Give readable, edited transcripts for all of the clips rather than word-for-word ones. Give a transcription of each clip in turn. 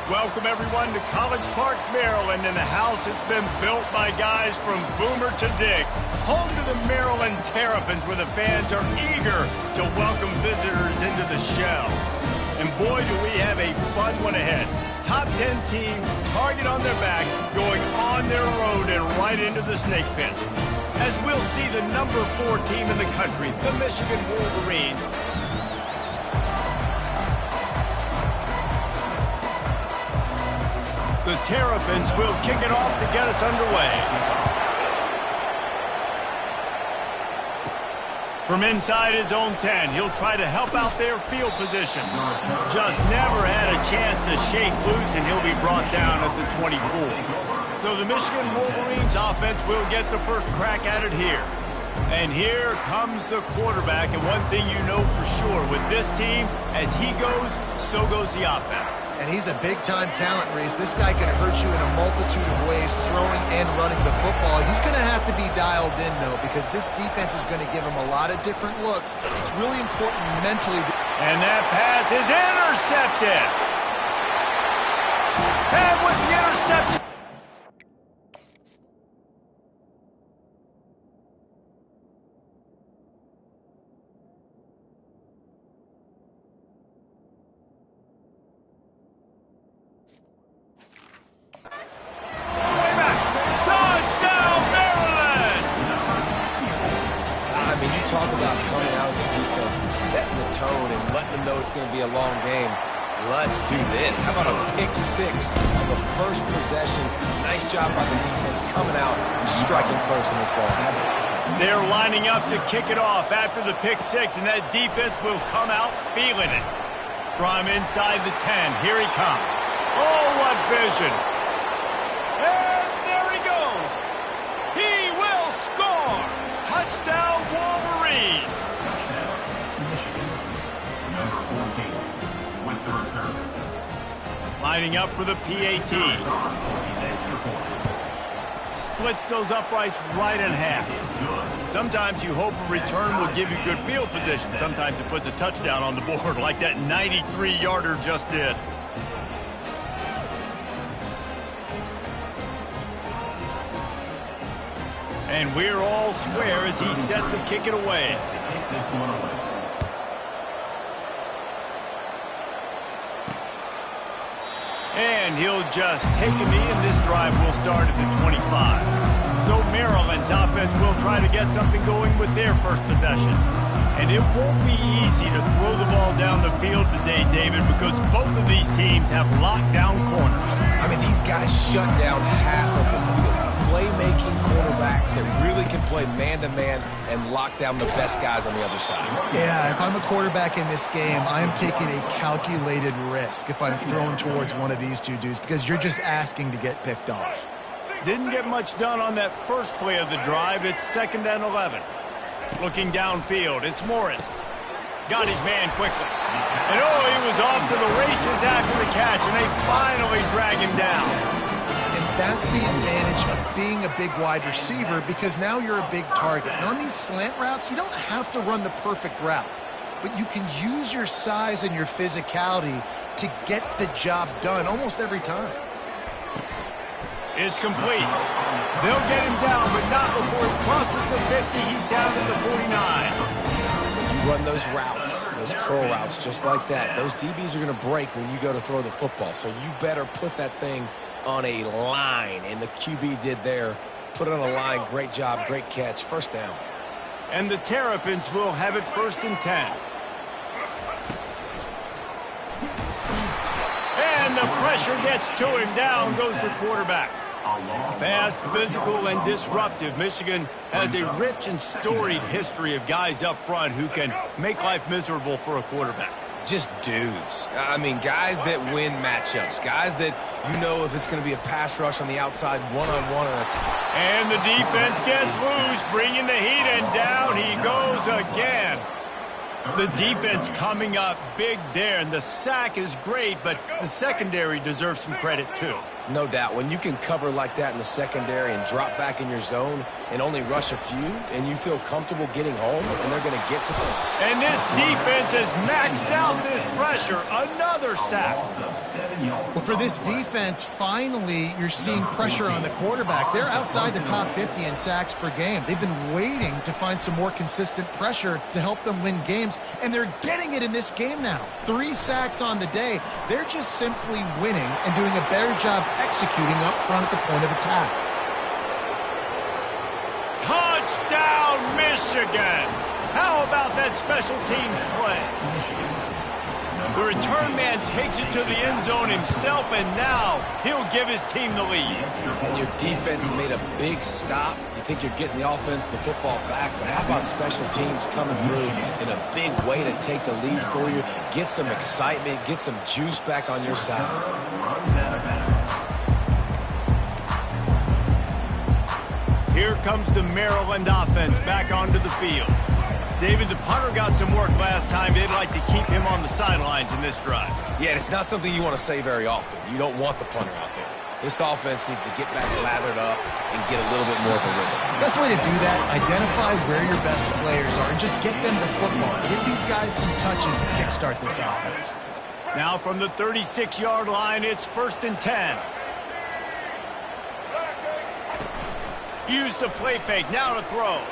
Welcome, everyone, to College Park, Maryland, in a house that's been built by guys from Boomer to Dick. Home to the Maryland Terrapins, where the fans are eager to welcome visitors into the shell. And boy, do we have a fun one ahead. Top 10 team, target on their back, going on their road and right into the snake pit. As we'll see the number 4 team in the country, the Michigan Wolverines. The Terrapins will kick it off to get us underway. From inside his own 10, he'll try to help out their field position. Just never had a chance to shake loose, and he'll be brought down at the 24. So the Michigan Wolverines offense will get the first crack at it here. And here comes the quarterback, and one thing you know for sure, with this team, as he goes, so goes the offense. And he's a big-time talent, Reese. This guy can hurt you in a multitude of ways, throwing and running the football. He's going to have to be dialed in, though, because this defense is going to give him a lot of different looks. It's really important mentally. And that pass is intercepted. And with the interception. It's going to be a long game. Let's do this. How about a pick 6 on the first possession? Nice job by the defense coming out and striking first in this ball. They're lining up to kick it off after the pick 6, and that defense will come out feeling it. From inside the 10, here he comes. Oh, what vision. And there he goes. He will score. Touchdown, Wolverines. Lining up for the PAT. Splits those uprights right in half. Sometimes you hope a return will give you good field position. Sometimes it puts a touchdown on the board like that 93-yarder just did. And we're all square as he's set to kick it away. And he'll just take a knee, and this drive will start at the 25. So Maryland's offense will try to get something going with their first possession. And it won't be easy to throw the ball down the field today, David, because both of these teams have lockdown corners. I mean, these guys shut down half of the field. Playmaking quarterbacks that really can play man-to-man and lock down the best guys on the other side. Yeah, if I'm a quarterback in this game, I'm taking a calculated risk if I'm thrown towards one of these two dudes, because you're just asking to get picked off. Didn't get much done on that first play of the drive. It's 2nd and 11. Looking downfield, it's Morris. Got his man quickly. And oh, he was off to the races after the catch, and they finally drag him down. That's the advantage of being a big wide receiver, because now you're a big target. And on these slant routes, you don't have to run the perfect route, but you can use your size and your physicality to get the job done almost every time. It's complete. They'll get him down, but not before he crosses the 50. He's down to the 49. You run those routes, those curl routes, just like that. Those DBs are going to break when you go to throw the football, so you better put that thing on a line, and the QB did there. Put it on a line. Great job, great catch. First down. And the Terrapins will have it 1st and 10. And the pressure gets to him. Down goes the quarterback. Fast, physical, and disruptive. Michigan has a rich and storied history of guys up front who can make life miserable for a quarterback. Just dudes. I mean, guys that win matchups. Guys that you know if it's going to be a pass rush on the outside, one-on-one and a tie. And the defense gets loose, bringing the heat, and down he goes again. The defense coming up big there, and the sack is great, but the secondary deserves some credit too. No doubt. When you can cover like that in the secondary and drop back in your zone and only rush a few, and you feel comfortable getting home, and they're going to get to them. And this defense has maxed out this pressure. Another sack. Well, for this defense, finally, you're seeing pressure on the quarterback. They're outside the top 50 in sacks per game. They've been waiting to find some more consistent pressure to help them win games, and they're getting it in this game now. 3 sacks on the day. They're just simply winning and doing a better job executing up front at the point of attack. Touchdown, Michigan! How about that special teams play? The return man takes it to the end zone himself, and now he'll give his team the lead. And your defense made a big stop. You think you're getting the offense, the football back, but how about special teams coming through in a big way to take the lead for you, get some excitement, get some juice back on your side. Here comes the Maryland offense back onto the field. David, the punter got some work last time. They'd like to keep him on the sidelines in this drive. Yeah, it's not something you want to say very often. You don't want the punter out there. This offense needs to get back lathered up and get a little bit more of a rhythm. Best way to do that, identify where your best players are and just get them the football. Give these guys some touches to kickstart this offense. Now from the 36-yard line, it's 1st and 10. Use the play fake, now to throw.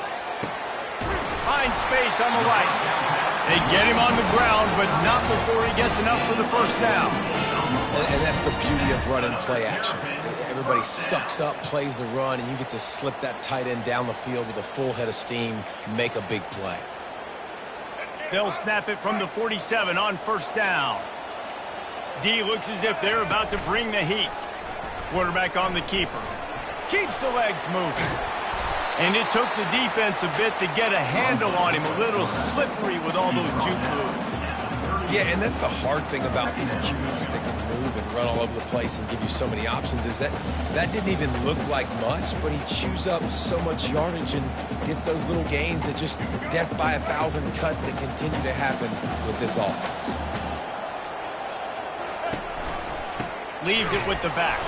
Find space on the right. They get him on the ground, but not before he gets enough for the first down. And that's the beauty of running play action. Everybody sucks up, plays the run, and you get to slip that tight end down the field with a full head of steam, make a big play. They'll snap it from the 47 on 1st down. D looks as if they're about to bring the heat. Quarterback on the keeper. Keeps the legs moving. And it took the defense a bit to get a handle on him. A little slippery with all those juke moves. Yeah, and that's the hard thing about these QBs that can move and run all over the place and give you so many options is that didn't even look like much, but he chews up so much yardage and gets those little gains that just death by 1,000 cuts that continue to happen with this offense. Leaves it with the back.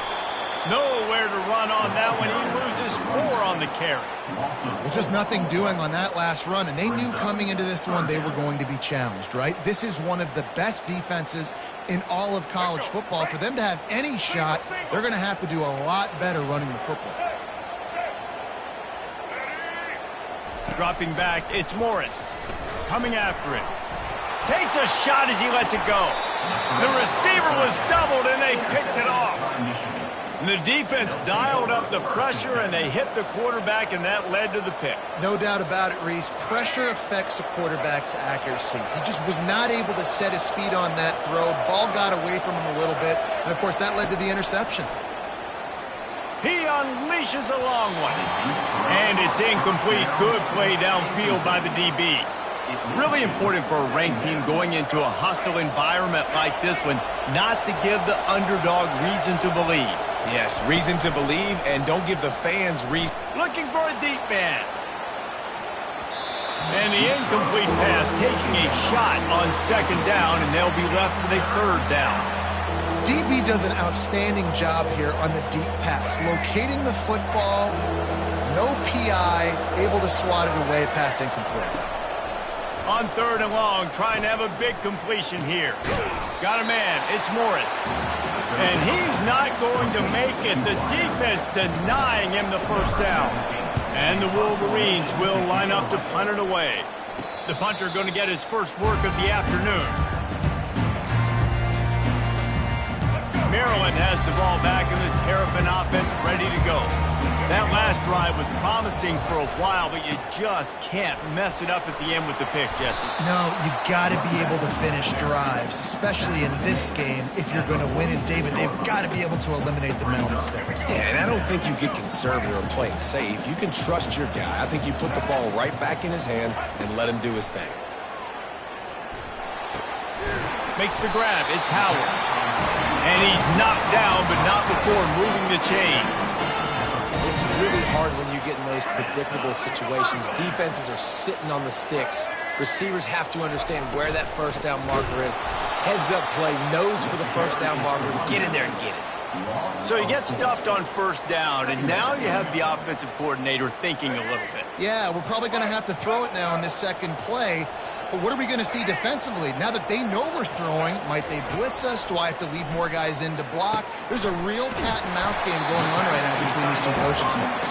Nowhere to run on that one. He loses 4 on the carry. Well, just nothing doing on that last run, and they knew coming into this one they were going to be challenged, right? This is one of the best defenses in all of college football. For them to have any shot, they're going to have to do a lot better running the football. Dropping back, it's Morris. Coming after it. Takes a shot as he lets it go. The receiver was doubled, and they picked it off. The defense dialed up the pressure, and they hit the quarterback, and that led to the pick. No doubt about it, Reese. Pressure affects a quarterback's accuracy. He just was not able to set his feet on that throw. Ball got away from him a little bit, and, of course, that led to the interception. He unleashes a long one. And it's incomplete. Good play downfield by the DB. Really important for a ranked team going into a hostile environment like this one, not to give the underdog reason to believe. Yes, reason to believe, and don't give the fans reason. Looking for a deep man. And the incomplete pass taking a shot on 2nd down, and they'll be left with a 3rd down. DB does an outstanding job here on the deep pass, locating the football, no PI, able to swat it away, pass incomplete. On 3rd and long, trying to have a big completion here. Got a man, it's Morris. And he's not going to make it. The defense denying him the 1st down. And the Wolverines will line up to punt it away. The punter going to get his first work of the afternoon. Maryland has the ball back, and the Terrapin offense ready to go. That last drive was promising for a while, but you just can't mess it up at the end with the pick, Jesse. No, you got to be able to finish drives, especially in this game. If you're going to win it, David, they've got to be able to eliminate the mental mistakes. Yeah, and I don't think you get conservative or play it safe. You can trust your guy. I think you put the ball right back in his hands and let him do his thing. Makes the grab. It's Howard. And he's knocked down, but not before moving the chains. It's really hard when you get in those predictable situations. Defenses are sitting on the sticks. Receivers have to understand where that 1st down marker is. Heads up play, nose for the 1st down marker. Get in there and get it. So you get stuffed on first down, and now you have the offensive coordinator thinking a little bit. Yeah, we're probably going to have to throw it now in this second play. But what are we going to see defensively? Now that they know we're throwing, might they blitz us? Do I have to leave more guys in to block? There's a real cat and mouse game going on right now between these two coaching staffs.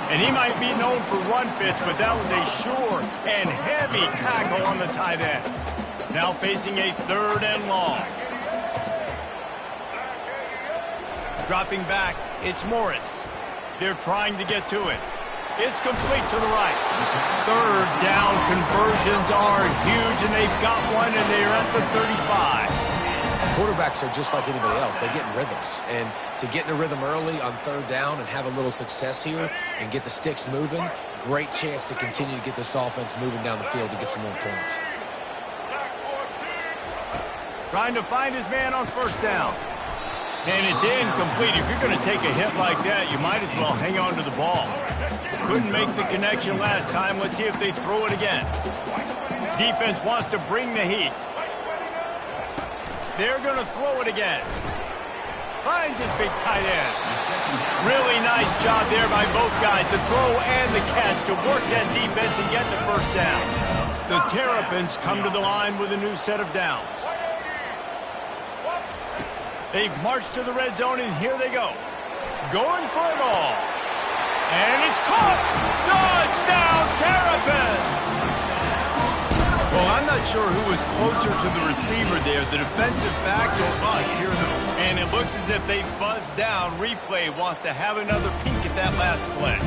And he might be known for run fits, but that was a sure and heavy tackle on the tight end. Now facing a 3rd and long. Dropping back, it's Morris. They're trying to get to it. It's complete to the right. 3rd down conversions are huge, and they've got one, and they're at the 35. Quarterbacks are just like anybody else. They get in rhythms. And to get in a rhythm early on 3rd down and have a little success here and get the sticks moving, great chance to continue to get this offense moving down the field to get some more points. Trying to find his man on 1st down. And it's incomplete. If you're going to take a hit like that, you might as well hang on to the ball. Couldn't make the connection last time. Let's see if they throw it again. Defense wants to bring the heat. They're going to throw it again. Finds his big tight end. Really nice job there by both guys, the throw and the catch, to work that defense and get the 1st down. The Terrapins come to the line with a new set of downs. They've marched to the red zone, and here they go. Going for it all. And it's caught! Touchdown, Terrapins! Well, I'm not sure who was closer to the receiver there, the defensive backs or us here. And it looks as if they buzzed down. Replay wants to have another peek at that last play.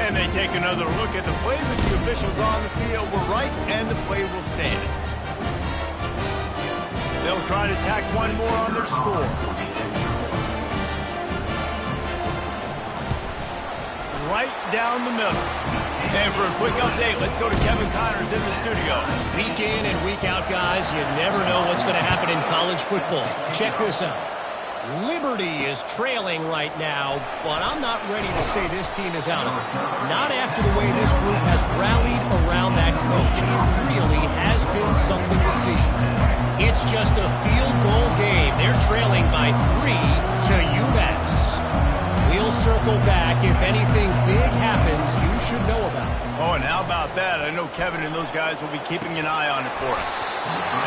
And they take another look at the play, but the officials on the field were right, and the play will stand. They'll try to tack one more on their score. Right down the middle. And for a quick update, let's go to Kevin Connors in the studio. Week in and week out, guys, you never know what's going to happen in college football. Check this out. Liberty is trailing right now, but I'm not ready to say this team is out of it. Not after the way this group has rallied around that coach. It really has been something to see. It's just a field goal game. They're trailing by 3 to UMass. We'll circle back. If anything big happens, you should know about it. Oh, and how about that? I know Kevin and those guys will be keeping an eye on it for us.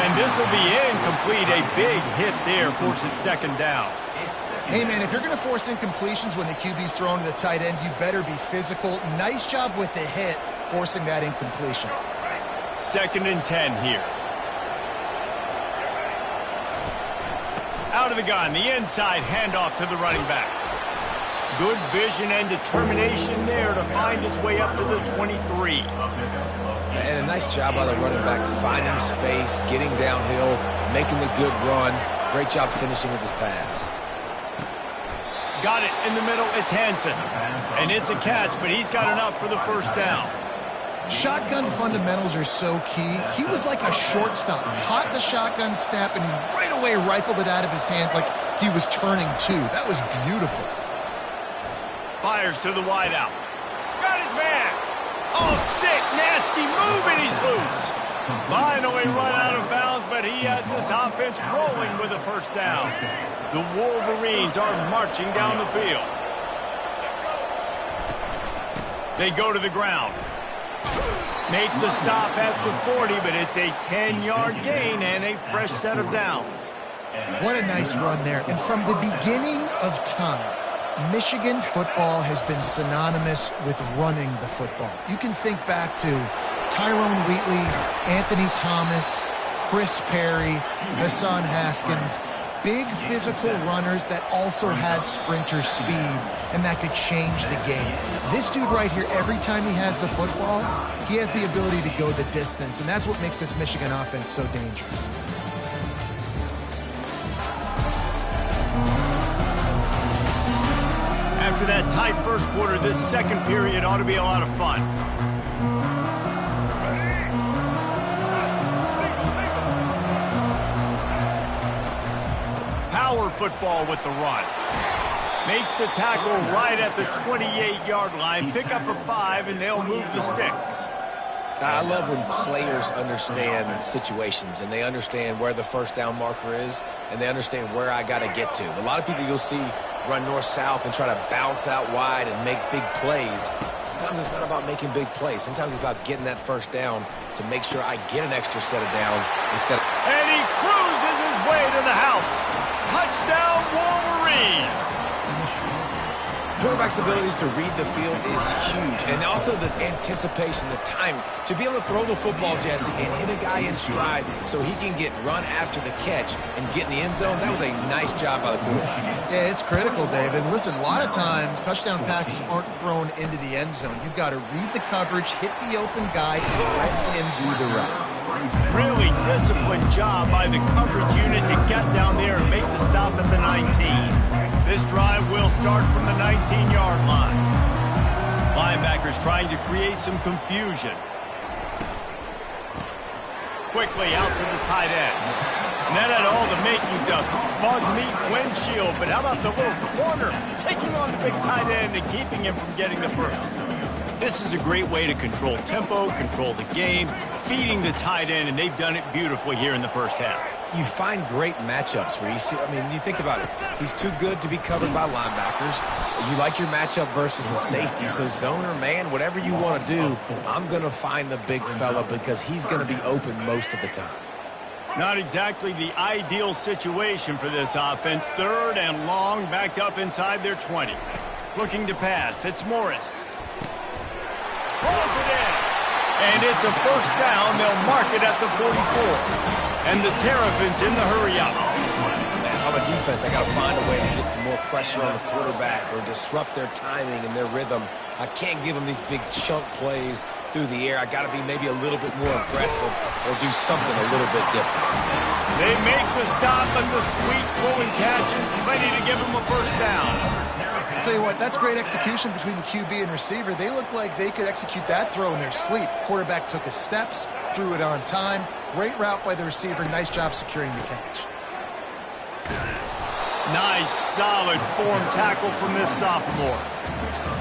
And this will be incomplete. A big hit there forces 2nd down. Hey, man, if you're going to force incompletions when the QB's thrown to the tight end, you better be physical. Nice job with the hit, forcing that incompletion. 2nd and 10 here. Out of the gun, the inside handoff to the running back. Good vision and determination there to find his way up to the 23. And a nice job by the running back, finding space, getting downhill, making the good run. Great job finishing with his pads. Got it in the middle. It's Hansen. And it's a catch, but he's got enough for the 1st down. Shotgun fundamentals are so key. He was like a shortstop. Caught the shotgun snap, and he right away rifled it out of his hands like he was turning 2. That was beautiful. Fires to the wideout. Got his man. Oh, sick, nasty move, and he's loose. Finally run out of bounds, but he has this offense rolling with a 1st down. The Wolverines are marching down the field. They go to the ground. Make the stop at the 40, but it's a 10-yard gain and a fresh set of downs. What a nice run there. And from the beginning of time, Michigan football has been synonymous with running the football. You can think back to Tyrone Wheatley, Anthony Thomas, Chris Perry, Hassan Haskins. Big physical runners that also had sprinter speed and that could change the game. This dude right here, every time he has the football, he has the ability to go the distance, and that's what makes this Michigan offense so dangerous. After that tight 1st quarter, this 2nd period ought to be a lot of fun. Power football with the run. Makes the tackle right at the 28-yard line. Pick up a 5, and they'll move the sticks. I love when players understand situations and they understand where the first down marker is and they understand where I got to get to. A lot of people you'll see run north-south and try to bounce out wide and make big plays. Sometimes it's not about making big plays. Sometimes it's about getting that first down to make sure I get an extra set of downs instead of... And he cruises his way to the house. Touchdown, Wolverines! Quarterback's abilities to read the field is huge, and also the anticipation, the time to be able to throw the football, Jesse, and hit a guy in stride so he can get run after the catch and get in the end zone. That was a nice job by the quarterback. Yeah, it's critical, David. Listen, a lot of times touchdown passes aren't thrown into the end zone. You've got to read the coverage, hit the open guy, and let him do the rest. Really disciplined job by the coverage unit to get down there and make the stop at the 19. This drive will start from the 19-yard line. Linebackers trying to create some confusion. Quickly out to the tight end. And that had all the makings of bug meat windshield, but how about the little corner taking on the big tight end and keeping him from getting the first? This is a great way to control tempo, control the game, feeding the tight end, and they've done it beautifully here in the first half. You find great matchups where you see, I mean, you think about it. He's too good to be covered by linebackers. You like your matchup versus a safety, so zone or man, whatever you want to do, I'm going to find the big fella because he's going to be open most of the time. Not exactly the ideal situation for this offense. Third and long, backed up inside their 20. Looking to pass, it's Morris. Pulls it in. And it's a first down. They'll mark it at the 44. And the Terrapins in the hurry-up. Man, on a defense, I got to find a way to get some more pressure on the quarterback or disrupt their timing and their rhythm. I can't give them these big chunk plays through the air. I got to be maybe a little bit more aggressive or do something a little bit different. They make the stop, and the sweet pulling catch is plenty to give them a first down. I'll tell you what, that's great execution between the QB and receiver. They look like they could execute that throw in their sleep. Quarterback took his steps, threw it on time. Great route by the receiver. Nice job securing the catch. Nice, solid form tackle from this sophomore.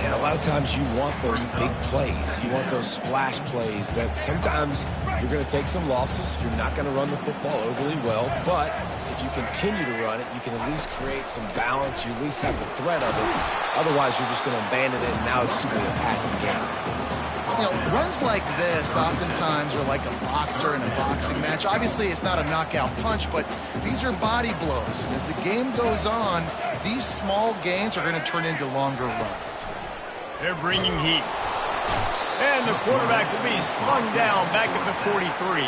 And a lot of times you want those big plays. You want those splash plays. But sometimes you're going to take some losses. You're not going to run the football overly well. But if you continue to run it, you can at least create some balance. You at least have the threat of it. Otherwise, you're just going to abandon it, and now it's just going to be a passing game. You know, runs like this oftentimes are like a boxer in a boxing match. Obviously, it's not a knockout punch, but these are body blows. And as the game goes on, these small gains are going to turn into longer runs. They're bringing heat. And the quarterback will be slung down back at the 43.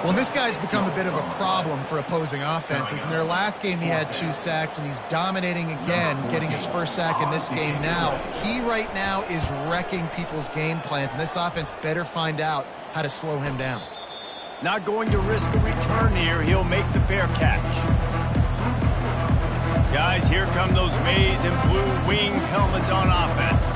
Well, this guy's become a bit of a problem for opposing offenses. In their last game, he had 2 sacks, and he's dominating again, getting his first sack in this game now. He right now is wrecking people's game plans, and this offense better find out how to slow him down. Not going to risk a return here. He'll make the fair catch. Guys, here come those maize and blue wing helmets on offense.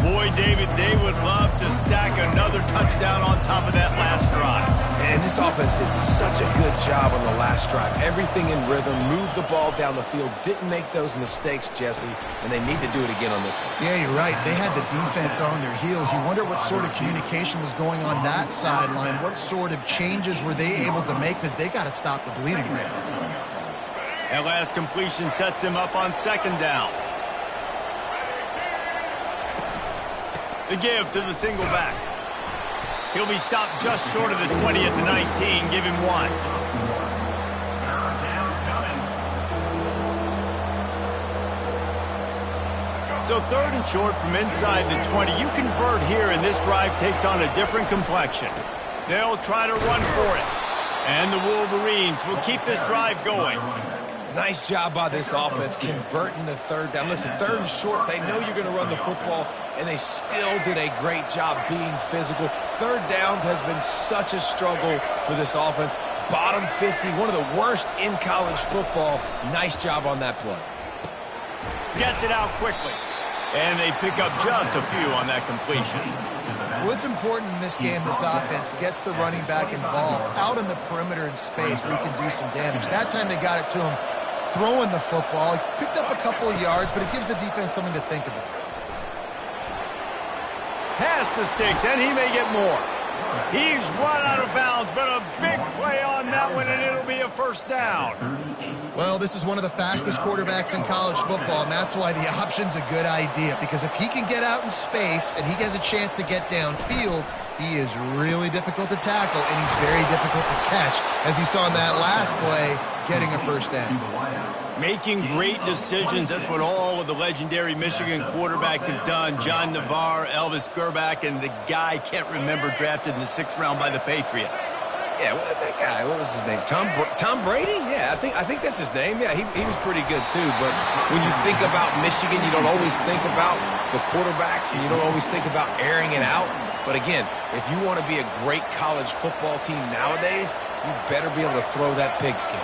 Boy, David, they would love to stack another touchdown on top of that last drive. And this offense did such a good job on the last drive. Everything in rhythm, moved the ball down the field, didn't make those mistakes, Jesse, and they need to do it again on this one. Yeah, you're right. They had the defense on their heels. You wonder what sort of communication was going on that sideline. What sort of changes were they able to make, because they got to stop the bleeding right now. That last completion sets them up on second down. The give to the single back. He'll be stopped just short of the 20 at the 19. Give him 1. So third and short from inside the 20. You convert here, and this drive takes on a different complexion. They'll try to run for it. And the Wolverines will keep this drive going. Nice job by this offense converting the third down. Listen, third and short, they know you're going to run the football, and they still did a great job being physical. Third downs has been such a struggle for this offense. Bottom 50, one of the worst in college football. Nice job on that play. Gets it out quickly. And they pick up just a few on that completion. Well, it's important in this game, this offense gets the running back involved out in the perimeter in space where he can do some damage. That time they got it to him throwing the football. He picked up a couple of yards, but it gives the defense something to think about. Pass the sticks, and he may get more. He's run out of bounds, but a big play on that one, and it'll be a first down. Well, this is one of the fastest quarterbacks in college football, and that's why the option's a good idea, because if he can get out in space and he has a chance to get downfield, he is really difficult to tackle, and he's very difficult to catch, as you saw in that last play, getting a first down. Making great decisions. That's what all of the legendary Michigan quarterbacks have done. John Navarre, Elvis Gerbach, and the guy, can't remember, drafted in the 6th round by the Patriots. Yeah, that guy, what was his name? Tom Brady? Yeah, I think that's his name. Yeah, he was pretty good too. But when you think about Michigan, you don't always think about the quarterbacks, and you don't always think about airing it out. But again, if you want to be a great college football team nowadays, you better be able to throw that pigskin.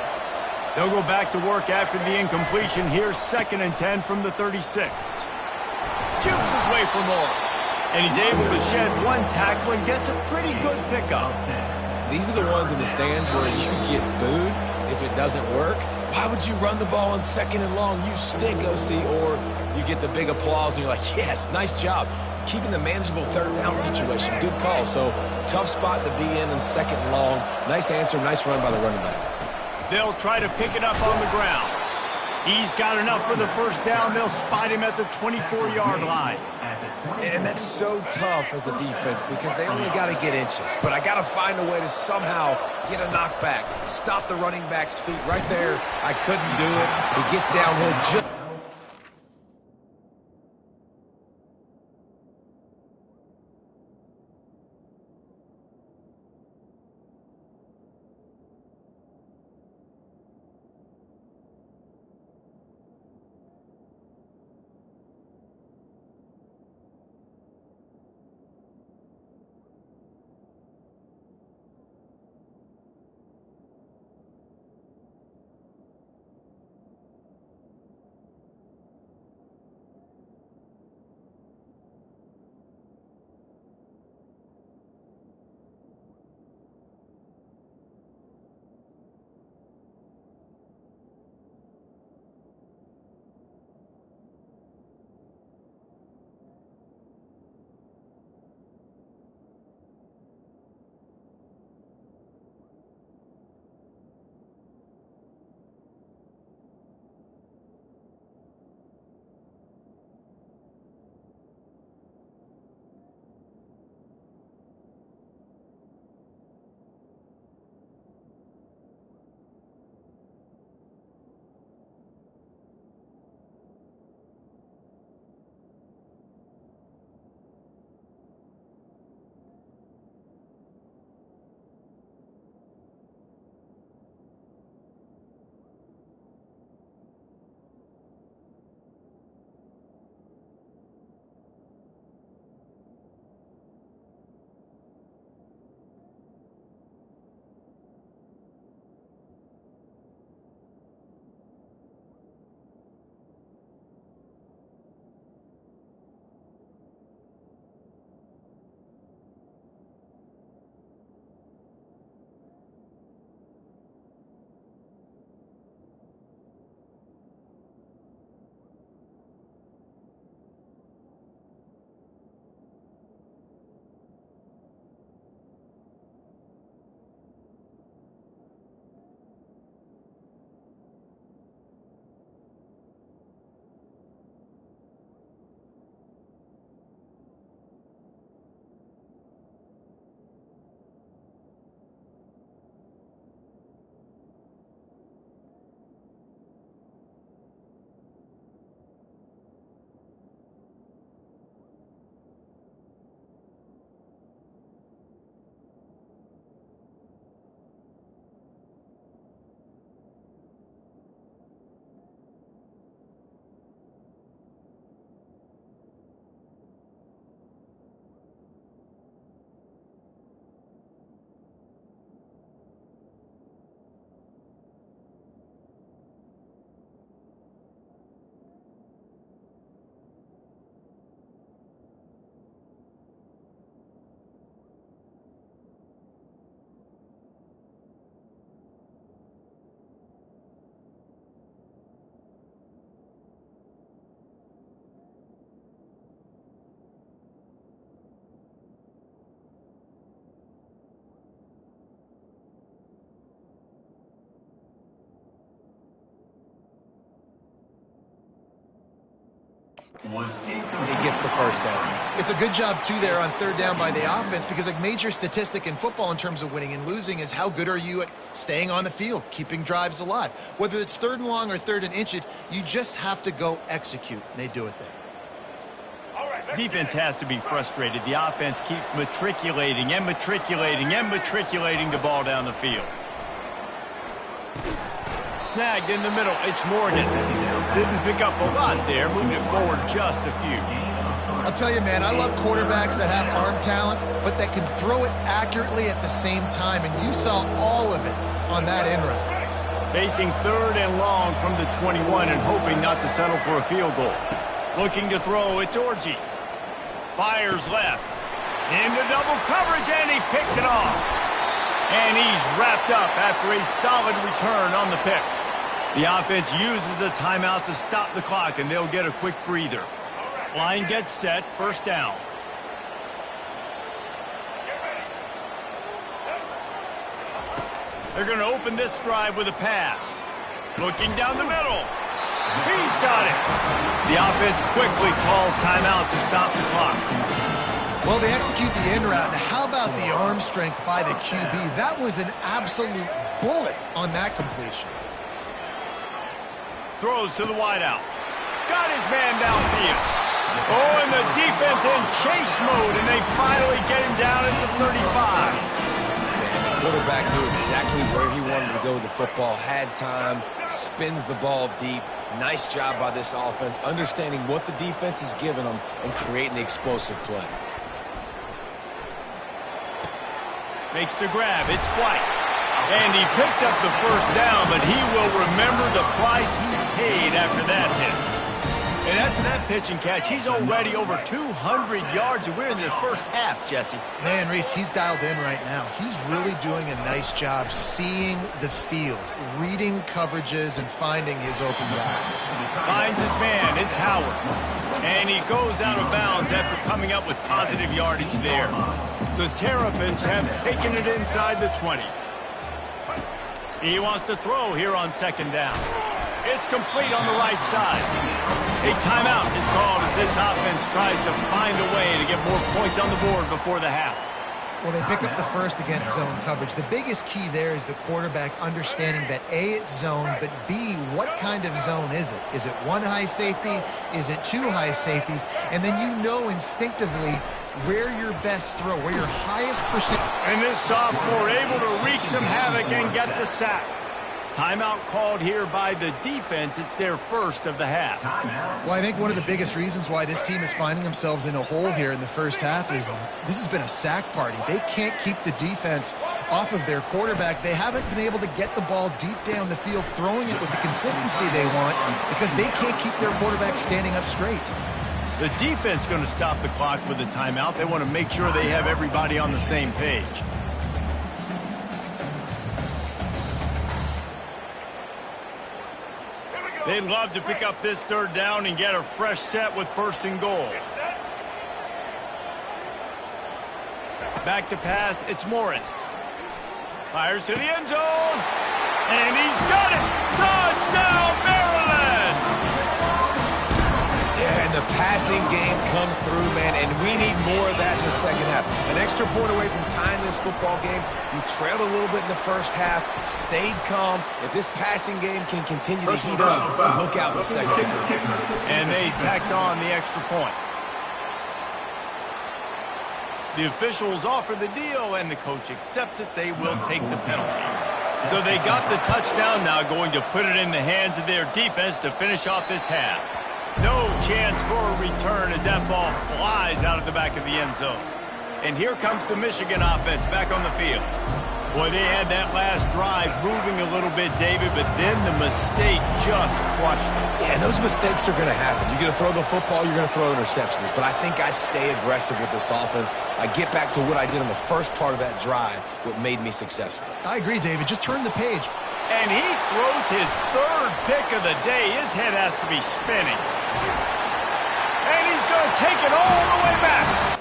They'll go back to work after the incompletion. Here's 2nd and 10 from the 36. Jukes his way for more. And he's able to shed one tackle and gets a pretty good pickup. These are the ones in the stands where you get booed if it doesn't work. Why would you run the ball on 2nd and long? You stink, OC. Or you get the big applause and you're like, yes, nice job. Keeping the manageable 3rd down situation. Good call. So tough spot to be in 2nd and long. Nice answer, nice run by the running back. They'll try to pick it up on the ground. He's got enough for the first down. They'll spot him at the 24-yard line. And that's so tough as a defense because they only got to get inches. But I got to find a way to somehow get a knockback, stop the running back's feet. Right there, I couldn't do it. He gets downhill just... He gets the first down. It's a good job, too, there on third down by the offense because a major statistic in football in terms of winning and losing is how good are you at staying on the field, keeping drives alive. Whether it's third and long or third and inches, you just have to go execute, and they do it there. Defense has to be frustrated. The offense keeps matriculating and matriculating and matriculating the ball down the field. Snagged in the middle. It's Morgan. Didn't pick up a lot there. Moving it forward just a few. I'll tell you, man, I love quarterbacks that have arm talent, but that can throw it accurately at the same time, and you saw all of it on that in route. Facing third and long from the 21 and hoping not to settle for a field goal. Looking to throw, it's Orji. Fires left. Into double coverage, and he picked it off. And he's wrapped up after a solid return on the pick. The offense uses a timeout to stop the clock, and they'll get a quick breather. Line gets set, first down. They're going to open this drive with a pass. Looking down the middle. He's got it. The offense quickly calls timeout to stop the clock. Well, they execute the in route. Now, how about the arm strength by the QB? That was an absolute bullet on that completion. Throws to the wideout. Got his man downfield. Oh, and the defense in chase mode, and they finally get him down at the 35. The quarterback knew exactly where he wanted to go with the football, had time, spins the ball deep. Nice job by this offense, understanding what the defense is giving them and creating the explosive play. Makes the grab. It's White. And he picks up the first down, but he will remember the price he paid after that hit. And after that pitch and catch, he's already over 200 yards, and we're in the first half, Jesse. Man, Reese, he's dialed in right now. He's really doing a nice job seeing the field, reading coverages, and finding his open guy. Finds his man. It's Howard. And he goes out of bounds after coming up with positive yardage there. The Terrapins have taken it inside the 20. He wants to throw here on second down. It's complete on the right side. A timeout is called as this offense tries to find a way to get more points on the board before the half. Well, they pick up the first against zone coverage. The biggest key there is the quarterback understanding that A, it's zone, but B, what kind of zone is it? Is it one high safety? Is it two high safeties? And then you know instinctively where your best throw, where your highest percent. And this sophomore able to wreak some havoc and get the sack. Timeout called here by the defense. It's their first of the half. Well, I think one of the biggest reasons why this team is finding themselves in a hole here in the first half is this has been a sack party. They can't keep the defense off of their quarterback. They haven't been able to get the ball deep down the field, throwing it with the consistency they want because they can't keep their quarterback standing up straight. The defense going to stop the clock with a timeout. They want to make sure they have everybody on the same page. They'd love to pick up this third down and get a fresh set with first and goal. Back to pass, it's Morris. Fires to the end zone. And he's got it! Touchdown, Maryland! Yeah, and the passing game comes through, man, and we need more of that in the second half. An extra point away from tying this football game. You trailed a little bit in the first half, stayed calm. If this passing game can continue to heat up, look out in the second half. And they tacked on the extra point. The officials offer the deal, and the coach accepts it. They will take the penalty. So they got the touchdown now, going to put it in the hands of their defense to finish off this half. No chance for a return as that ball flies out of the back of the end zone. And here comes the Michigan offense back on the field. Boy, they had that last drive moving a little bit, David, but then the mistake just crushed them. Yeah, and those mistakes are going to happen. You're going to throw the football, you're going to throw interceptions. But I think I stay aggressive with this offense. I get back to what I did in the first part of that drive, what made me successful. I agree, David. Just turn the page. And he throws his third pick of the day. His head has to be spinning. And he's going to take it all the way back.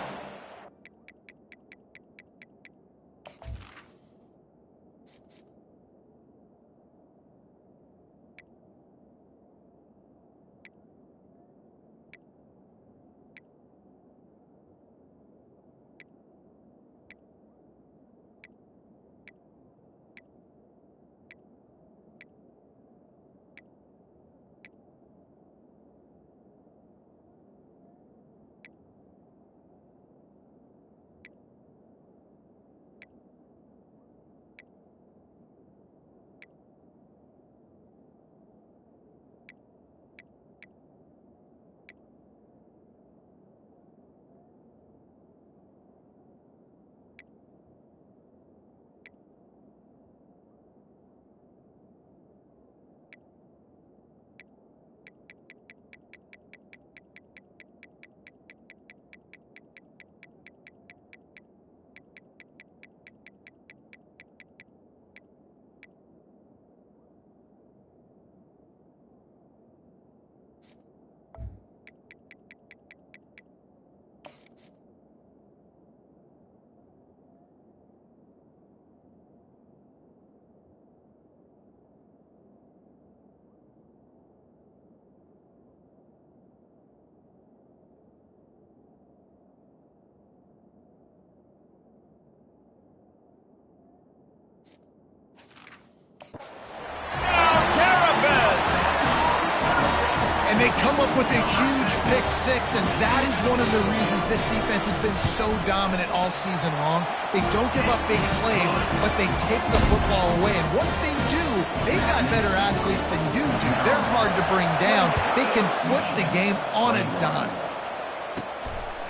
they come up with a huge pick six, and that is one of the reasons this defense has been so dominant all season long. They don't give up big plays, but they take the football away. And once they do, they've got better athletes than you do. They're hard to bring down. They can flip the game on a dime.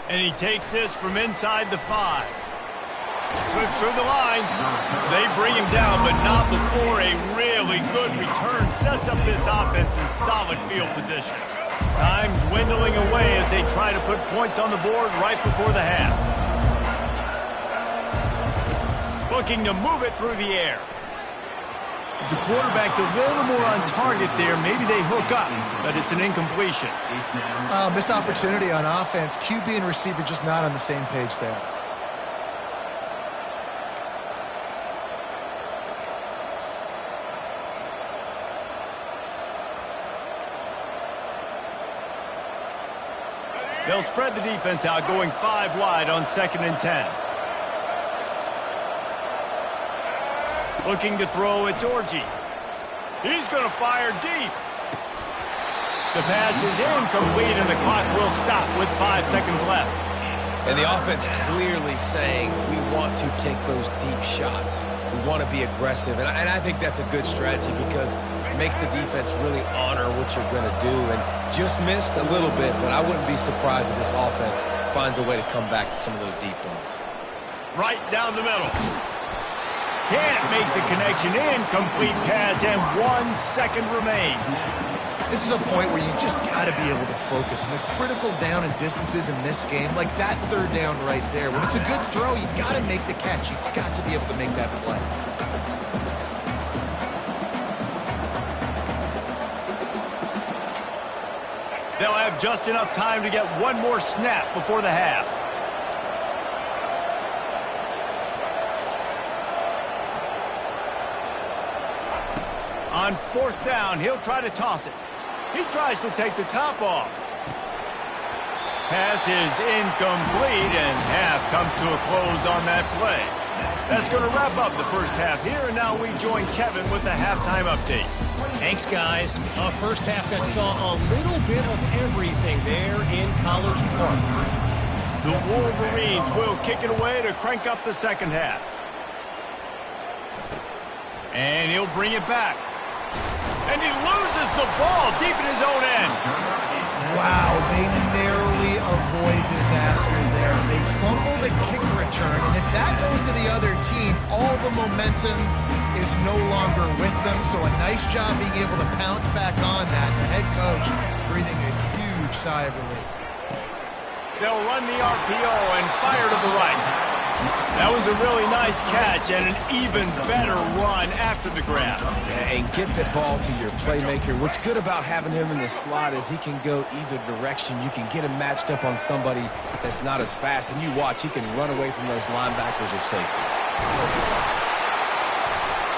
And he takes this from inside the 5. Slips through the line. They bring him down, but not before a really good return sets up this offense in solid field position. Time dwindling away as they try to put points on the board right before the half. Looking to move it through the air. If the quarterback's a little more on target there, maybe they hook up, but it's an incompletion. Missed opportunity on offense. QB and receiver just not on the same page there. They'll spread the defense out, going 5 wide on 2nd and 10. Looking to throw, it's Orji. He's going to fire deep. The pass is incomplete, and the clock will stop with 5 seconds left. And the offense clearly saying, we want to take those deep shots. We want to be aggressive. And I think that's a good strategy because it makes the defense really honor what you're going to do. And just missed a little bit, but I wouldn't be surprised if this offense finds a way to come back to some of those deep ones. Right down the middle. Can't make the connection. Incomplete pass, and 1 second remains. This is a point where you just got to be able to focus. And the critical down and distances in this game, like that 3rd down right there, when it's a good throw, you got to make the catch. You've got to be able to make that play. They'll have just enough time to get one more snap before the half. On 4th down, he'll try to toss it. He tries to take the top off. Pass is incomplete, and half comes to a close on that play. That's going to wrap up the first half here, and now we join Kevin with the halftime update. Thanks, guys. A first half that saw a little bit of everything there in College Park. The Wolverines will kick it away to crank up the second half. And he'll bring it back. And he loses the ball deep in his own end. Wow, they narrowly avoid disaster there. They fumble the kick return, and if that goes to the other team, all the momentum is no longer with them. So a nice job being able to pounce back on that. The head coach breathing a huge sigh of relief. They'll run the RPO and fire to the right. That was a really nice catch and an even better run after the grab. Yeah, and get the ball to your playmaker. What's good about having him in the slot is he can go either direction. You can get him matched up on somebody that's not as fast, and you watch, he can run away from those linebackers or safeties.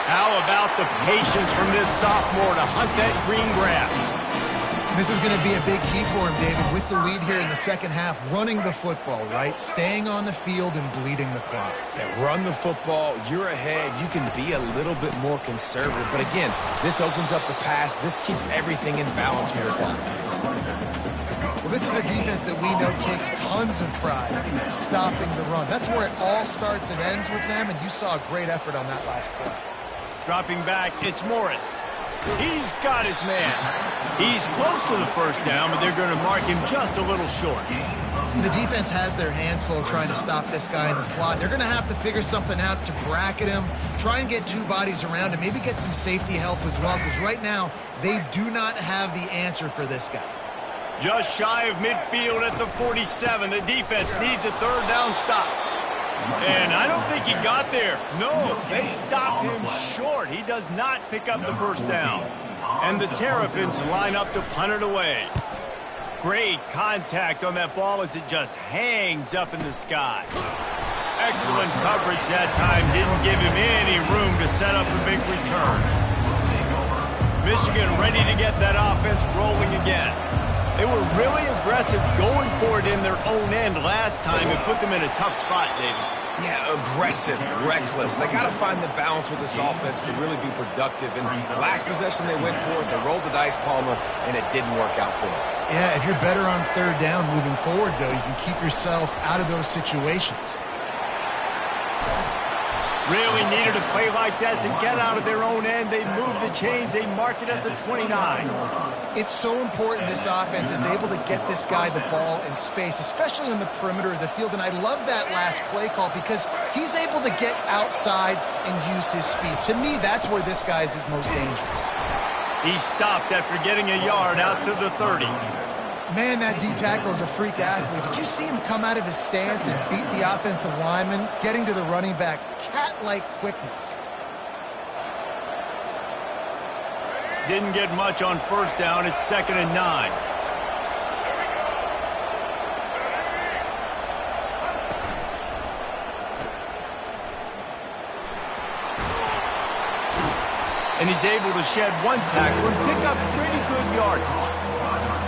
How about the patience from this sophomore to hunt that green grass? This is going to be a big key for him, David, with the lead here in the second half, running the football, right? Staying on the field and bleeding the clock. Yeah, run the football. You're ahead. You can be a little bit more conservative. But again, this opens up the pass. This keeps everything in balance for this offense. Well, this is a defense that we know takes tons of pride in stopping the run. That's where it all starts and ends with them, and you saw a great effort on that last play. Dropping back, it's Morris. He's got his man. He's close to the first down, but they're going to mark him just a little short. The defense has their hands full trying to stop this guy in the slot. They're going to have to figure something out to bracket him, try and get 2 bodies around him, maybe get some safety help as well, because right now they do not have the answer for this guy. Just shy of midfield at the 47. The defense needs a 3rd down stop. And I don't think he got there. No, they stopped him short. He does not pick up the first down. And the Terrapins line up to punt it away. Great contact on that ball as it just hangs up in the sky. Excellent coverage that time. Didn't give him any room to set up a big return. Michigan ready to get that offense rolling again. They were really aggressive going for it in their own end last time and put them in a tough spot, David. Yeah, aggressive, reckless. They got to find the balance with this offense to really be productive. And last possession they went for it, they rolled the dice, Palmer, and it didn't work out for them. Yeah, if you're better on third down moving forward, though, you can keep yourself out of those situations. Really needed a play like that to get out of their own end. They move the chains. They mark it at the 29. It's so important this offense is able to get this guy the ball in space, especially on the perimeter of the field. And I love that last play call because he's able to get outside and use his speed. To me, that's where this guy is his most dangerous. He stopped after getting a yard out to the 30. Man, that D-tackle is a freak athlete. Did you see him come out of his stance and beat the offensive lineman, getting to the running back? Cat-like quickness. Didn't get much on first down. It's 2nd and 9. And he's able to shed one tackle and pick up pretty good yardage.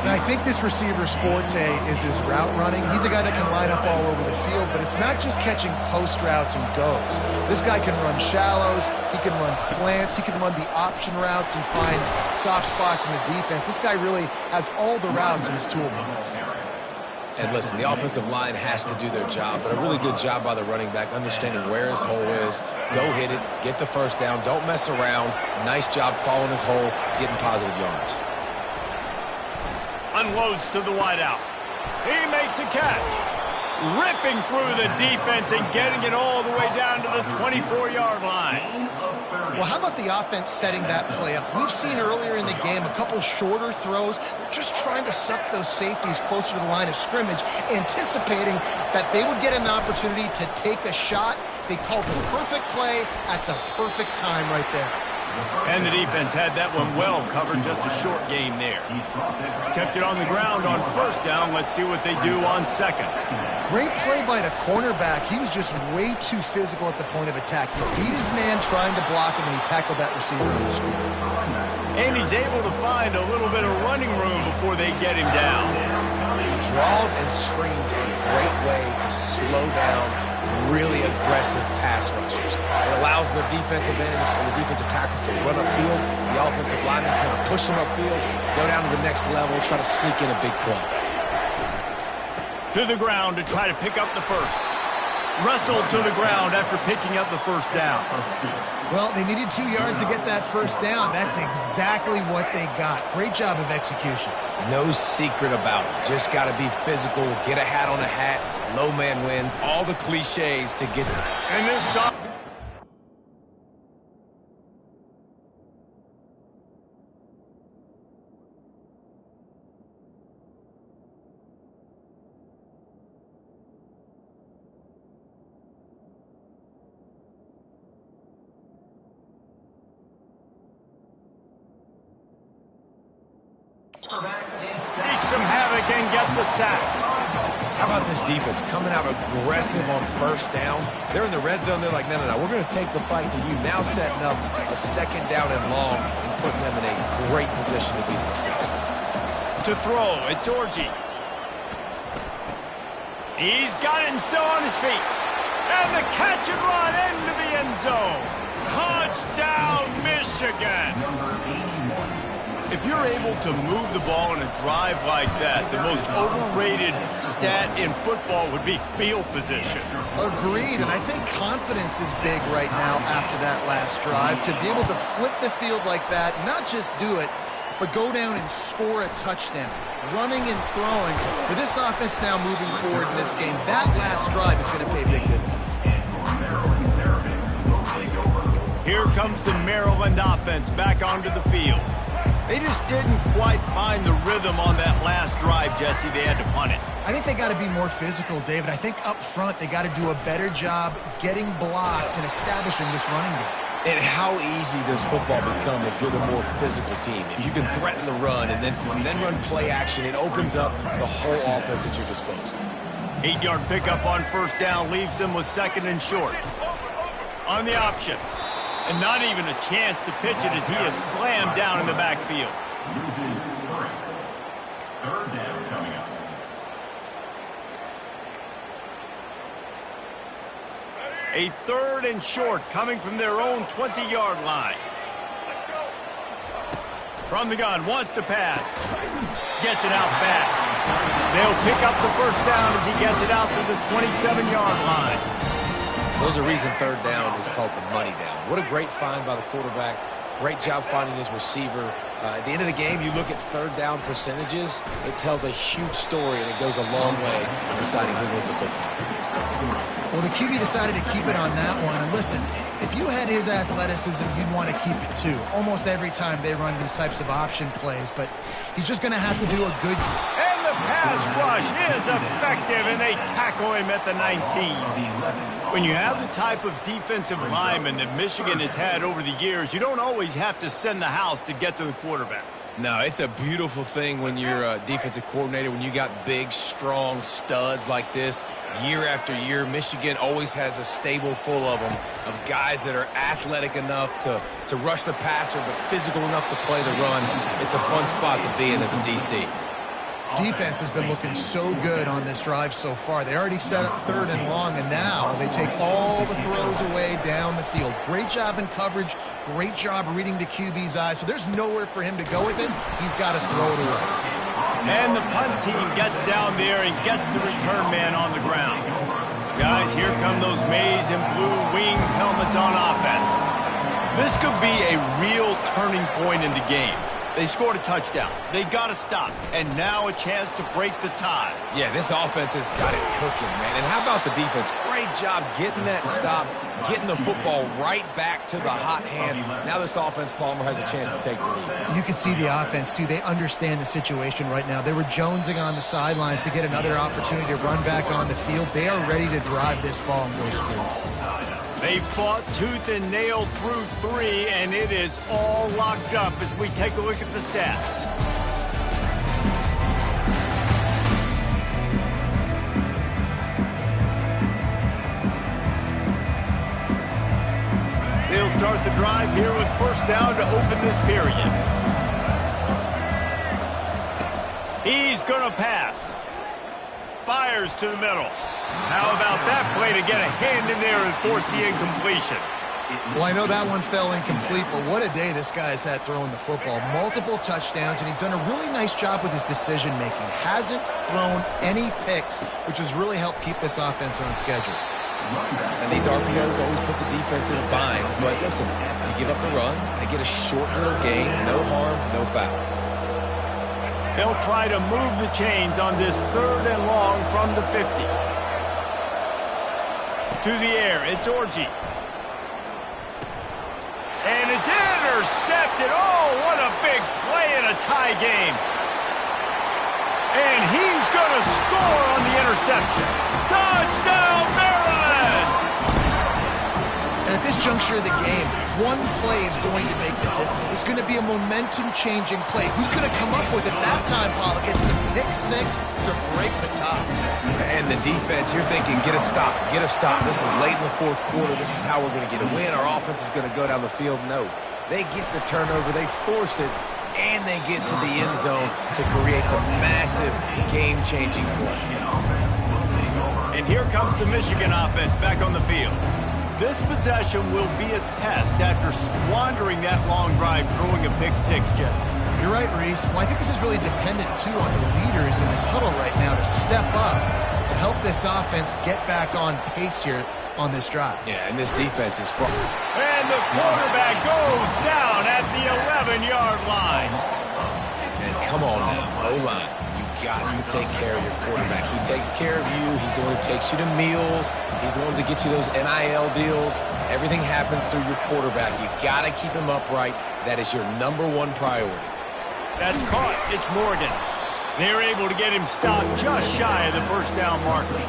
And I think this receiver's forte is his route running. He's a guy that can line up all over the field, but it's not just catching post routes and goes. This guy can run shallows, he can run slants, he can run the option routes and find soft spots in the defense. This guy really has all the routes in his toolbox. And listen, the offensive line has to do their job, but a really good job by the running back understanding where his hole is. Go hit it, get the first down, don't mess around. Nice job following his hole, getting positive yards. Unloads to the wideout. He makes a catch. Ripping through the defense and getting it all the way down to the 24-yard line. Well, how about the offense setting that play up? We've seen earlier in the game a couple shorter throws. They're just trying to suck those safeties closer to the line of scrimmage, anticipating that they would get an opportunity to take a shot. They called the perfect play at the perfect time right there. And the defense had that one well covered, just a short game there. Kept it on the ground on first down. Let's see what they do on second. Great play by the cornerback. He was just way too physical at the point of attack. He beat his man trying to block him, and he tackled that receiver on the screen. And he's able to find a little bit of running room before they get him down. Draws and screens are a great way to slow down really aggressive pass rushers. It allows the defensive ends and the defensive tackles to run upfield. The offensive linemen kind of push them upfield, go down to the next level, try to sneak in a big play. To the ground to try to pick up the first. Wrestled to the ground after picking up the first down. Well, they needed 2 yards to get that first down. That's exactly what they got. Great job of execution. No secret about it. Just got to be physical, get a hat on a hat, low man wins, all the cliches to get there. And this shot. Wreak some havoc and get the sack. How about this defense coming out aggressive on first down? They're in the red zone. They're like, no, we're going to take the fight to you. Now setting up a second down and long and putting them in a great position to be successful. To throw, it's Orji. He's got it and still on his feet. And the catch and run into the end zone. Touchdown, Michigan. If you're able to move the ball in a drive like that, the most overrated stat in football would be field position. Agreed, and I think confidence is big right now after that last drive. To be able to flip the field like that, not just do it, but go down and score a touchdown. Running and throwing. For this offense now moving forward in this game, that last drive is going to pay big dividends. Here comes the Maryland offense back onto the field. They just didn't quite find the rhythm on that last drive, Jesse. They had to punt it. I think they got to be more physical, David. I think up front they got to do a better job getting blocks and establishing this running game. And how easy does football become if you're the more physical team? If you can threaten the run and then run play action, it opens up the whole offense at your disposal. 8-yard pickup on first down leaves them with second and short. On the option. And not even a chance to pitch it as he is slammed down in the backfield. Third down coming up. A 3rd and short coming from their own 20-yard line. From the gun, wants to pass. Gets it out fast. They'll pick up the first down as he gets it out to the 27-yard line. There's a reason 3rd down is called the money down. What a great find by the quarterback. Great job finding his receiver. At the end of the game, you look at 3rd down percentages. It tells a huge story, and it goes a long way in deciding who wins a football. Well, the QB decided to keep it on that one. And listen, if you had his athleticism, you'd want to keep it too. Almost every time they run these types of option plays, but he's just going to have to do a good... And the pass rush is effective, and they tackle him at the 19. When you have the type of defensive lineman that Michigan has had over the years, you don't always have to send the house to get to the quarterback. No, it's a beautiful thing when you're a defensive coordinator, when you got big, strong studs like this. Year after year, Michigan always has a stable full of them, of guys that are athletic enough to rush the passer, but physical enough to play the run. It's a fun spot to be in as a DC. Defense has been looking so good on this drive so far. They already set up 3rd and long, and now they take all the throws away down the field. Great job in coverage. Great job reading the QB's eyes. So there's nowhere for him to go with it. He's got to throw it away. And the punt team gets down there and gets the return man on the ground. Guys, here come those maize and blue winged helmets on offense. This could be a real turning point in the game. They scored a touchdown. They got to stop. And now a chance to break the tie. Yeah, this offense has got it cooking, man. And how about the defense? Great job getting that stop, getting the football right back to the hot hand. Now this offense, Palmer, has a chance to take the lead. You can see the offense, too. They understand the situation right now. They were jonesing on the sidelines to get another opportunity to run back on the field. They are ready to drive this ball and go score. They fought tooth and nail through 3, and it is all locked up as we take a look at the stats. They'll start the drive here with first down to open this period. He's going to pass. Fires to the middle. How about that play to get a hand in there and force the incompletion? Well, I know that one fell incomplete, but what a day this guy's had throwing the football. Multiple touchdowns, and he's done a really nice job with his decision-making. Hasn't thrown any picks, which has really helped keep this offense on schedule. And these RPOs always put the defense in a bind. But listen, you give up the run, they get a short little gain, no harm, no foul. They'll try to move the chains on this 3rd and long from the 50. To the air, it's Orji. And it's intercepted. Oh, what a big play in a tie game. And he's going to score on the interception. Touchdown, Maryland! And at this juncture of the game, one play is going to make the difference. It's going to be a momentum-changing play. Who's going to come up with it that time, Paul? It's the pick 6 to break the tie. And the defense, you're thinking, get a stop, get a stop. This is late in the 4th quarter. This is how we're going to get a win. Our offense is going to go down the field. No. They get the turnover. They force it, and they get to the end zone to create the massive game-changing play. And here comes the Michigan offense back on the field. This possession will be a test after squandering that long drive, throwing a pick 6, Jesse. You're right, Reese. Well, I think this is really dependent, too, on the leaders in this huddle right now to step up and help this offense get back on pace here on this drive. Yeah, and this defense is front. And the quarterback goes down at the 11-yard line. And come on now, O-line. Got to take care of your quarterback. He takes care of you. He's the one who takes you to meals. He's the one that gets you those NIL deals. Everything happens through your quarterback. You got to keep him upright. That is your #1 priority. That's caught. It's Morgan. They're able to get him stopped just shy of the first down marker.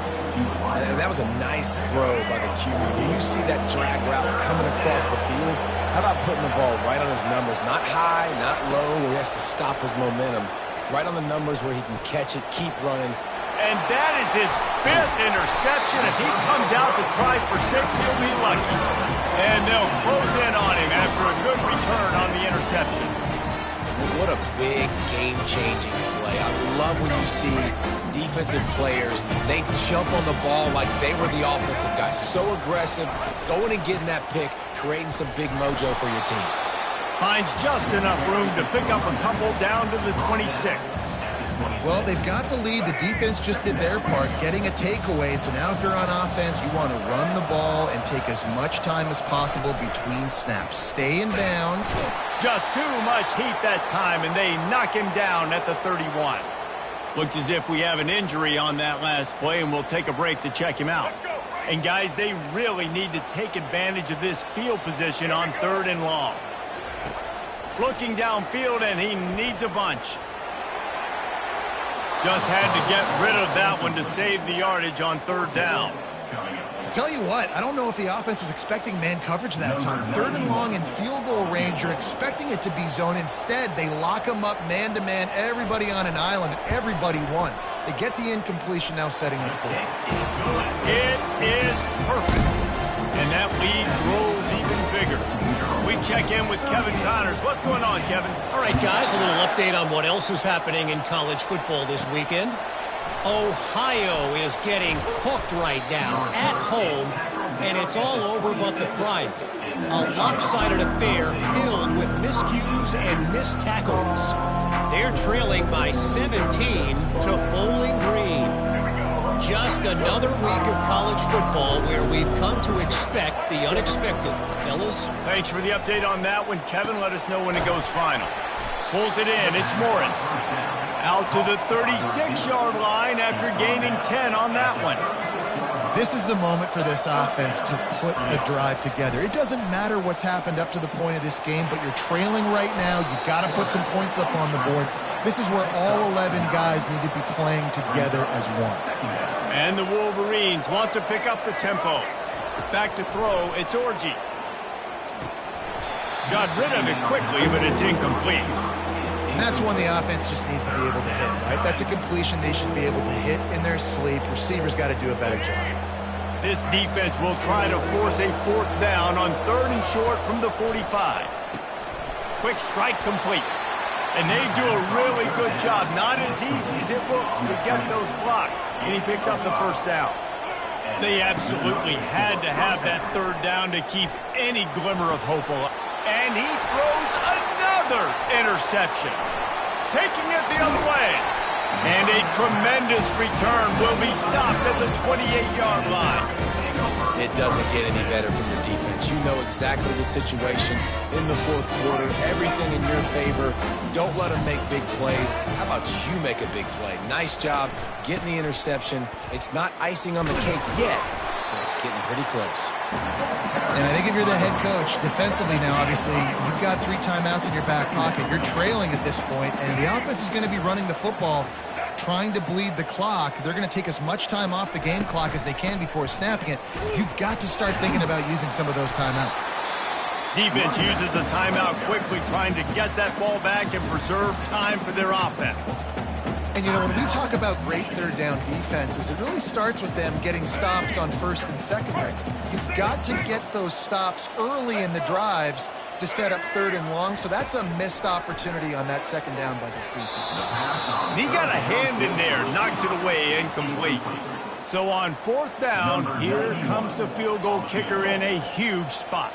And that was a nice throw by the QB. When you see that drag route coming across the field, how about putting the ball right on his numbers? Not high, not low, where he has to stop his momentum. Right on the numbers where he can catch it, keep running. And that is his 5th interception. If he comes out to try for 6, he'll be lucky. And they'll close in on him after a good return on the interception. What a big game-changing play. I love when you see defensive players, they jump on the ball like they were the offensive guys. So aggressive, going and getting that pick, creating some big mojo for your team. Finds just enough room to pick up a couple down to the 26. Well, they've got the lead. The defense just did their part, getting a takeaway. So now if you're on offense, you want to run the ball and take as much time as possible between snaps. Stay in bounds. Just too much heat that time, and they knock him down at the 31. Looks as if we have an injury on that last play, and we'll take a break to check him out. And, guys, they really need to take advantage of this field position on 3rd and long. Looking downfield, and he needs a bunch. Just had to get rid of that one to save the yardage on 3rd down. Tell you what, I don't know if the offense was expecting man coverage that time. 3rd and long in field goal range, you're expecting it to be zone. Instead, they lock them up man-to-man, everybody on an island, and everybody won. They get the incompletion, now setting up 4th. It is perfect. And that lead grows even bigger. We check in with Kevin Connors. What's going on, Kevin? All right, guys, a little update on what else is happening in college football this weekend. Ohio is getting cooked right now at home, and it's all over but the pride. A lopsided affair filled with miscues and missed tackles. They're trailing by 17 to Bowling Green. Just another week of college football where we've come to expect the unexpected. Fellas? Thanks for the update on that one, Kevin. Let us know when it goes final. Pulls it in. It's Morris. Out to the 36-yard line after gaining 10 on that one. This is the moment for this offense to put a drive together. It doesn't matter what's happened up to the point of this game, but you're trailing right now. You've got to put some points up on the board. This is where all 11 guys need to be playing together as one. And the Wolverines want to pick up the tempo. Back to throw, it's Orji. Got rid of it quickly, but it's incomplete. And that's one the offense just needs to be able to hit, right? That's a completion they should be able to hit in their sleep. Receivers got to do a better job. This defense will try to force a 4th down on 3rd and short from the 45. Quick strike complete. And they do a really good job. Not as easy as it looks to get those blocks. And he picks up the 1st down. They absolutely had to have that 3rd down to keep any glimmer of hope alive. And he throws another interception. Taking it the other way. And a tremendous return will be stopped at the 28-yard line. It doesn't get any better from your defense. You know exactly the situation in the 4th quarter. Everything in your favor. Don't let them make big plays. How about you make a big play? Nice job getting the interception. It's not icing on the cake yet, but it's getting pretty close. And I think if you're the head coach, defensively now, obviously, you've got 3 timeouts in your back pocket. You're trailing at this point, and the offense is going to be running the football, trying to bleed the clock. They're going to take as much time off the game clock as they can before snapping it. You've got to start thinking about using some of those timeouts. Defense uses a timeout quickly, trying to get that ball back and preserve time for their offense. And, you know, when we talk about great 3rd down defenses, it really starts with them getting stops on 1st and 2nd. Right? You've got to get those stops early in the drives to set up 3rd and long, so that's a missed opportunity on that 2nd down by this defense. And he got a hand in there, knocks it away, incomplete. So on 4th down, here comes the field goal kicker in a huge spot.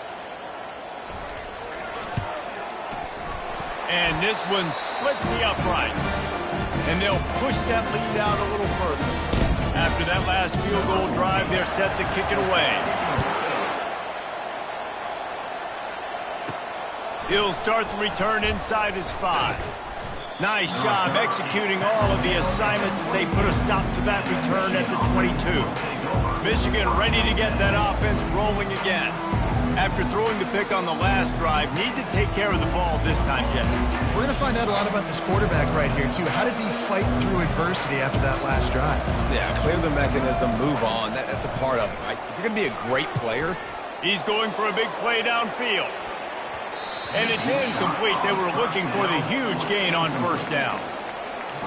And this one splits the uprights. And they'll push that lead out a little further. After that last field goal drive, they're set to kick it away. He'll start the return inside his 5. Nice job executing all of the assignments as they put a stop to that return at the 22. Michigan ready to get that offense rolling again. After throwing the pick on the last drive, need to take care of the ball this time, Jesse. We're going to find out a lot about this quarterback right here, too. How does he fight through adversity after that last drive? Yeah, clear the mechanism, move on. That's a part of it, right? If you're going to be a great player. He's going for a big play downfield. And it's incomplete. They were looking for the huge gain on 1st down.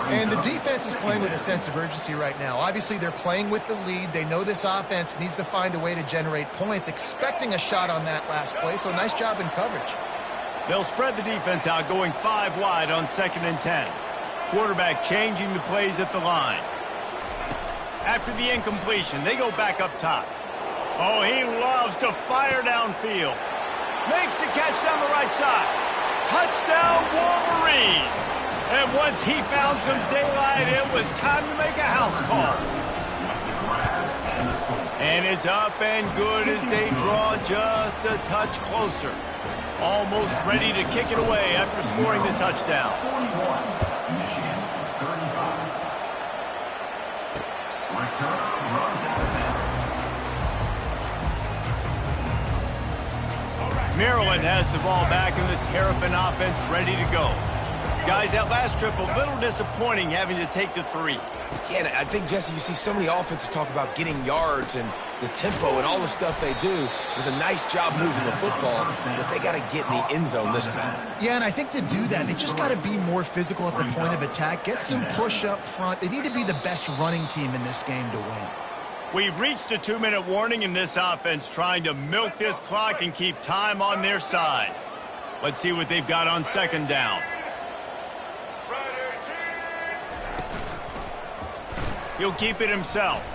And the defense is playing with a sense of urgency right now. Obviously, they're playing with the lead. They know this offense needs to find a way to generate points, expecting a shot on that last play, so nice job in coverage. They'll spread the defense out, going 5 wide on 2nd and 10. Quarterback changing the plays at the line. After the incompletion, they go back up top. Oh, he loves to fire downfield. Makes the catch down the right side. Touchdown, Wolverines! And once he found some daylight, it was time to make a house call. And it's up and good as they draw just a touch closer. Almost ready to kick it away after scoring the touchdown. Maryland has the ball back and the Terrapin offense ready to go. Guys, that last trip, a little disappointing having to take the 3. Yeah, and I think, Jesse, you see so many offenses talk about getting yards and the tempo and all the stuff they do. It was a nice job moving the football, but they got to get in the end zone this time. Yeah, and I think to do that, they just got to be more physical at the point of attack, get some push up front. They need to be the best running team in this game to win. We've reached a 2-minute warning in this offense, trying to milk this clock and keep time on their side. Let's see what they've got on second down. He'll keep it himself.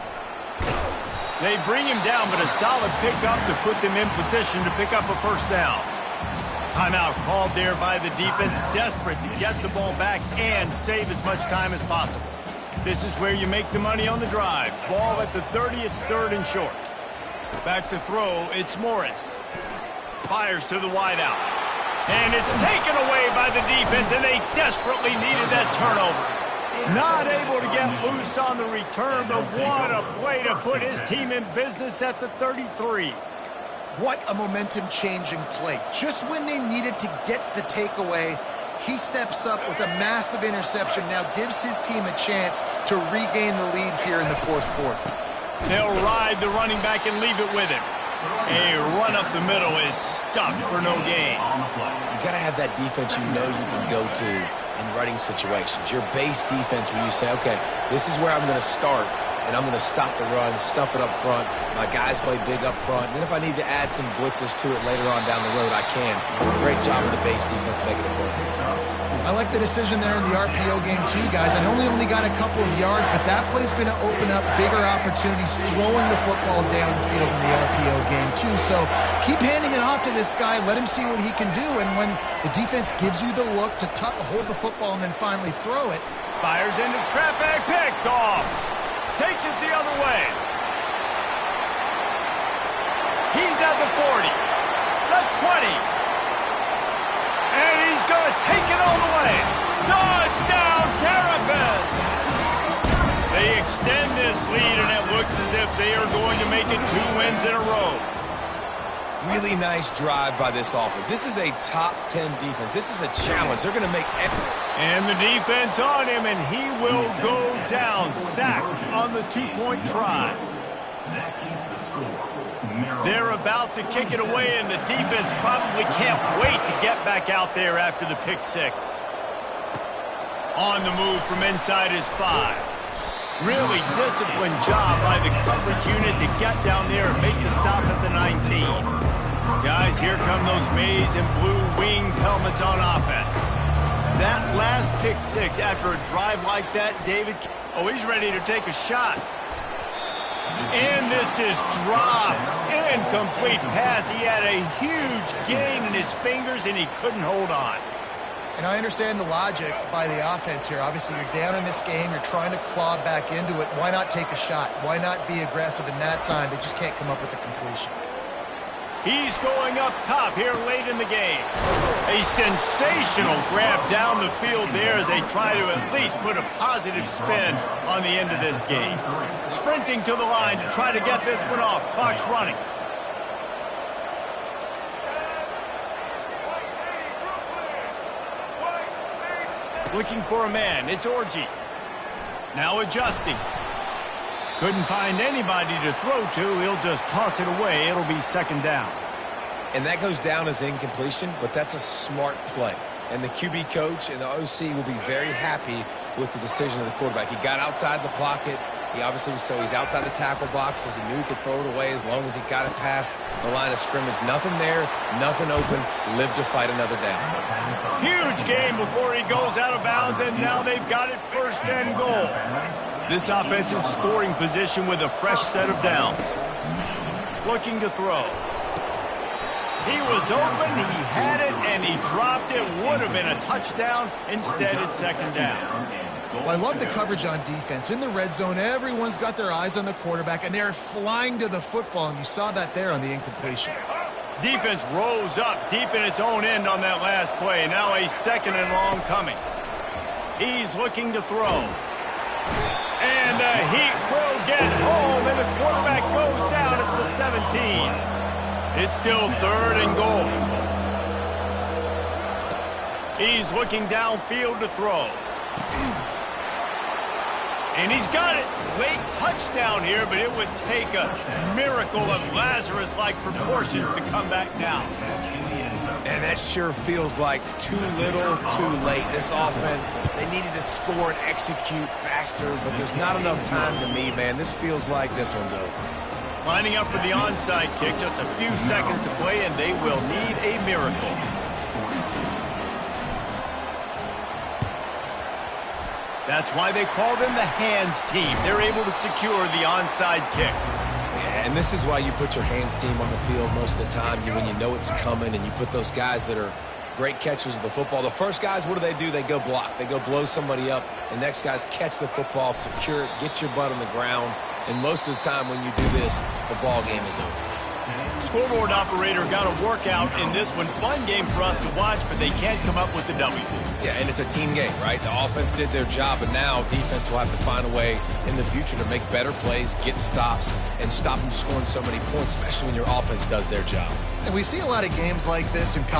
They bring him down, but a solid pickup to put them in position to pick up a first down. Timeout called there by the defense, desperate to get the ball back and save as much time as possible. This is where you make the money on the drive. Ball at the 30, it's 3rd and short. Back to throw, it's Morris. Fires to the wideout. And it's taken away by the defense, and they desperately needed that turnover. Not able to get loose on the return, but what a play to put his team in business at the 33. What a momentum-changing play. Just when they needed to get the takeaway, he steps up with a massive interception, now gives his team a chance to regain the lead here in the 4th quarter. They'll ride the running back and leave it with him. A run up the middle is stuck for no gain. You got to have that defense you know you can go to in running situations. Your base defense where you say, okay, this is where I'm going to start, and I'm going to stop the run, stuff it up front. My guys play big up front. And then if I need to add some blitzes to it later on down the road, I can. Great job of the base defense making it work. I like the decision there in the RPO game too, guys. I know they only got a couple of yards, but that play's going to open up bigger opportunities throwing the football down the field in the RPO game too. So keep handing it off to this guy. Let him see what he can do. And when the defense gives you the look to hold the football and then finally throw it. Fires into traffic, picked off. Takes it the other way. He's at the 40, the 20. And he's going to take it all the way. Touchdown, Terrapin! They extend this lead, and it looks as if they are going to make it 2 wins in a row. Really nice drive by this offense. This is a top 10 defense. This is a challenge. They're going to make effort. And the defense on him, and he will go down. Sacked on the 2-point try. They're about to kick it away, and the defense probably can't wait to get back out there after the pick 6. On the move from inside his 5. Really disciplined job by the coverage unit to get down there and make the stop at the 19. Guys, here come those maize and blue winged helmets on offense. That last pick 6 after a drive like that, David, oh, he's ready to take a shot. And this is dropped. Incomplete pass. He had a huge gain in his fingers, and he couldn't hold on. And I understand the logic by the offense here. Obviously, you're down in this game. You're trying to claw back into it. Why not take a shot? Why not be aggressive in that time? They just can't come up with a completion. He's going up top here late in the game. A sensational grab down the field there as they try to at least put a positive spin on the end of this game. Sprinting to the line to try to get this one off. Clock's running. Looking for a man. It's Orji. Now adjusting. Couldn't find anybody to throw to. He'll just toss it away. It'll be second down. And that goes down as incompletion, but that's a smart play. And the QB coach and the OC will be very happy with the decision of the quarterback. He got outside the pocket. He obviously was, so he's outside the tackle boxes. He knew he could throw it away as long as he got it past the line of scrimmage. Nothing there, nothing open. Live to fight another down. Huge game before he goes out of bounds, and now they've got it 1st and goal. This offense in scoring position with a fresh set of downs. Looking to throw. He was open, he had it, and he dropped it. Would have been a touchdown. Instead, it's second down. Well, I love the coverage on defense. In the red zone, everyone's got their eyes on the quarterback, and they're flying to the football, and you saw that there on the incompletion. Defense rose up deep in its own end on that last play. Now a second and long coming. He's looking to throw. And the heat will get home, and the quarterback goes down at the 17. It's still third and goal. He's looking downfield to throw. And he's got it. Late touchdown here, but it would take a miracle of Lazarus-like proportions to come back now. And that sure feels like too little, too late. This offense, they needed to score and execute faster, but there's not enough time to me, man. This feels like this one's over. Lining up for the onside kick, just a few seconds to play, and they will need a miracle. That's why they call them the hands team. They're able to secure the onside kick. Yeah, and this is why you put your hands team on the field most of the time when you know it's coming, and you put those guys that are great catchers of the football. The first guys, what do? They go block. They go blow somebody up. The next guys catch the football, secure it, get your butt on the ground. And most of the time when you do this, the ball game is over. Scoreboard operator got a workout in this one. Fun game for us to watch, but they can't come up with the W. Yeah, and it's a team game, right? The offense did their job, and now defense will have to find a way in the future to make better plays, get stops, and stop them scoring so many points, especially when your offense does their job. And we see a lot of games like this in college.